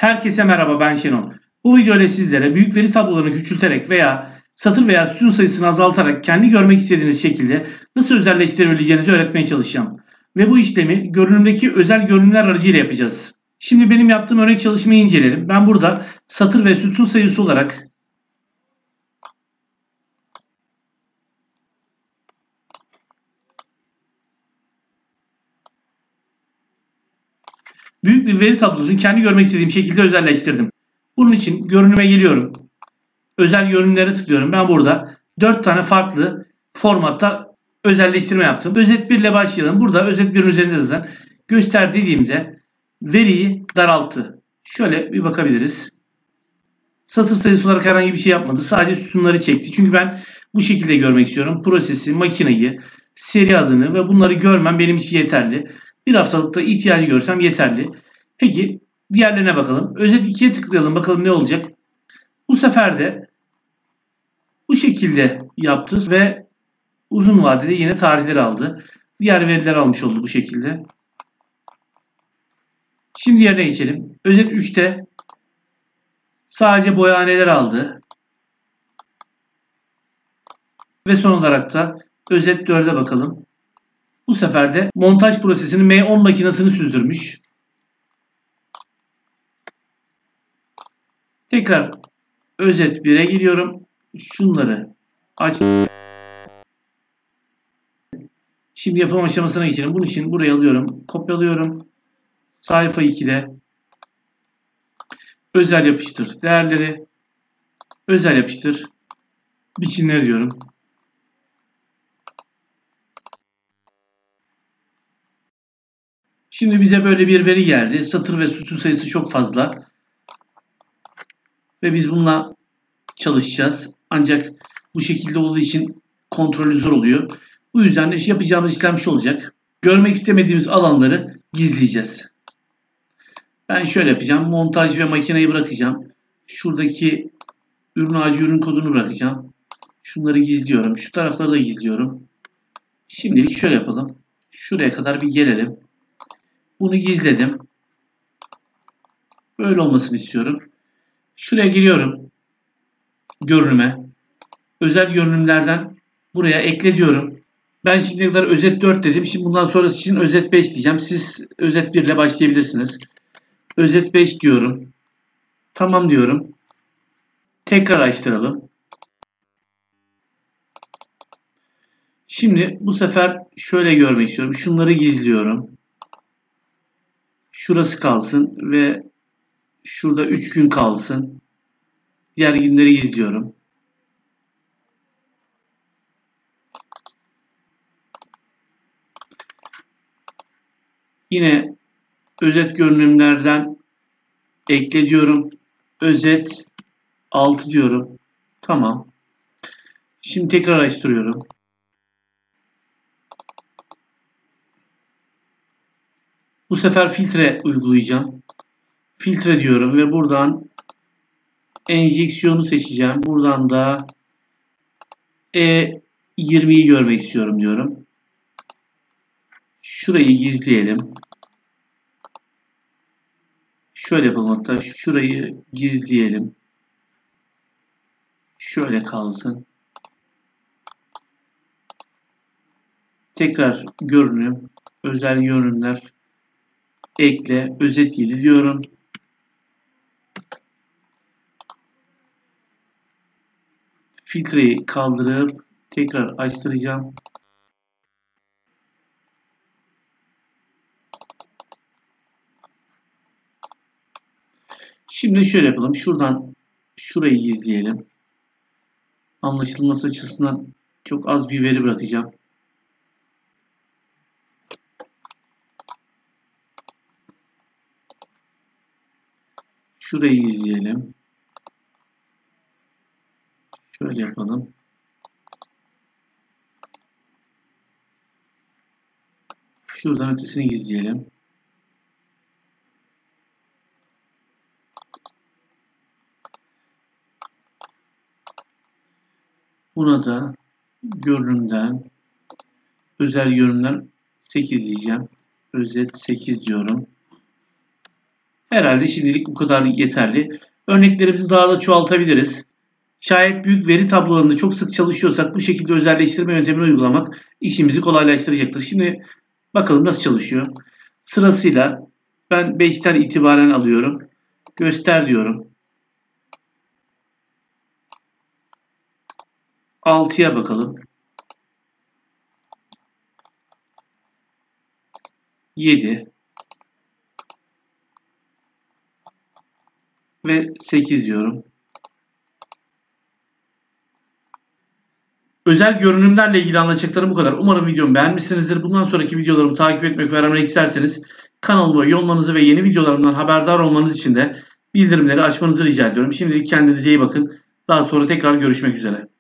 Herkese merhaba, ben Şenol. Bu videoda sizlere büyük veri tablolarını küçülterek veya satır veya sütun sayısını azaltarak kendi görmek istediğiniz şekilde nasıl özelleştirebileceğinizi öğretmeye çalışacağım. Ve bu işlemi görünümdeki özel görünümler aracıyla yapacağız. Şimdi benim yaptığım örnek çalışmayı inceleyelim. Ben burada satır ve sütun sayısı olarak büyük bir veri tablosunu kendi görmek istediğim şekilde özelleştirdim. Bunun için görünüme geliyorum. Özel görünümlere tıklıyorum. Ben burada 4 tane farklı formatta özelleştirme yaptım. Özet 1 ile başlayalım. Burada özet 1'in üzerinde zaten göster dediğimde veriyi daralttı. Şöyle bir bakabiliriz. Satır sayısı olarak herhangi bir şey yapmadı. Sadece sütunları çekti. Çünkü ben bu şekilde görmek istiyorum. Prosesi, makineyi, seri adını ve bunları görmem benim için yeterli. Bir haftalıkta ihtiyacı görsem yeterli. Peki diğerlerine bakalım. Özet 2'ye tıklayalım. Bakalım ne olacak. Bu sefer de bu şekilde yaptı ve uzun vadede yine tarihleri aldı. Diğer veriler almış oldu bu şekilde. Şimdi yerine geçelim. Özet 3'te sadece boyahaneler aldı. Ve son olarak da özet 4'e bakalım. Bu sefer de montaj prosesini M10 makinesini süzdürmüş. Tekrar özet 1'e giriyorum. Şunları aç. Şimdi yapım aşamasına geçelim. Bunun için buraya alıyorum. Kopyalıyorum. Sayfa 2'de özel yapıştır değerleri, özel yapıştır biçimleri diyorum. Şimdi bize böyle bir veri geldi. Satır ve sütun sayısı çok fazla. Ve biz bununla çalışacağız. Ancak bu şekilde olduğu için kontrolü zor oluyor. Bu yüzden de yapacağımız işlem şu olacak. Görmek istemediğimiz alanları gizleyeceğiz. Ben şöyle yapacağım. Montaj ve makineyi bırakacağım. Şuradaki ürün ağacı ürün kodunu bırakacağım. Şunları gizliyorum. Şu tarafları da gizliyorum. Şimdilik şöyle yapalım. Şuraya kadar bir gelelim. Bunu gizledim. Böyle olmasını istiyorum. Şuraya giriyorum. Görünüme. Özel görünümlerden buraya ekle diyorum. Ben şimdiye kadar özet 4 dedim. Şimdi bundan sonrası için özet 5 diyeceğim. Siz özet 1 ile başlayabilirsiniz. Özet 5 diyorum. Tamam diyorum. Tekrar açtıralım. Şimdi bu sefer şöyle görmek istiyorum. Şunları gizliyorum. Şurası kalsın ve şurada 3 gün kalsın. Diğer günleri gizliyorum. Yine özet görünümlerden ekle diyorum. Özet 6 diyorum. Tamam. Şimdi tekrar araştırıyorum. Bu sefer filtre uygulayacağım. Filtre diyorum ve buradan enjeksiyonu seçeceğim. Buradan da E20'yi görmek istiyorum diyorum. Şurayı gizleyelim. Şöyle yapalım hatta. Şurayı gizleyelim. Şöyle kalsın. Tekrar görünüm. Özel görünümler. Ekle. Özet 7 diyorum. Filtreyi kaldırıp tekrar açtıracağım. Şimdi şöyle yapalım. Şuradan şurayı gizleyelim. Anlaşılması açısından çok az bir veri bırakacağım. Şurayı gizleyelim. Şöyle yapalım. Şuradan ötesini gizleyelim. Buna da görünümden özel görünümler 8 diyeceğim. Özet 8 diyorum. Herhalde şimdilik bu kadar yeterli. Örneklerimizi daha da çoğaltabiliriz. Şayet büyük veri tablolarında çok sık çalışıyorsak bu şekilde özelleştirme yöntemini uygulamak işimizi kolaylaştıracaktır. Şimdi bakalım nasıl çalışıyor. Sırasıyla ben 5'ten itibaren alıyorum. Göster diyorum. 6'ya bakalım. 7 ve 8 diyorum. Özel görünümlerle ilgili anlatacaklarım bu kadar. Umarım videomu beğenmişsinizdir. Bundan sonraki videolarımı takip etmek ve öğrenmek isterseniz kanalıma üye olmanızı ve yeni videolarımdan haberdar olmanız için de bildirimleri açmanızı rica ediyorum. Şimdilik kendinize iyi bakın. Daha sonra tekrar görüşmek üzere.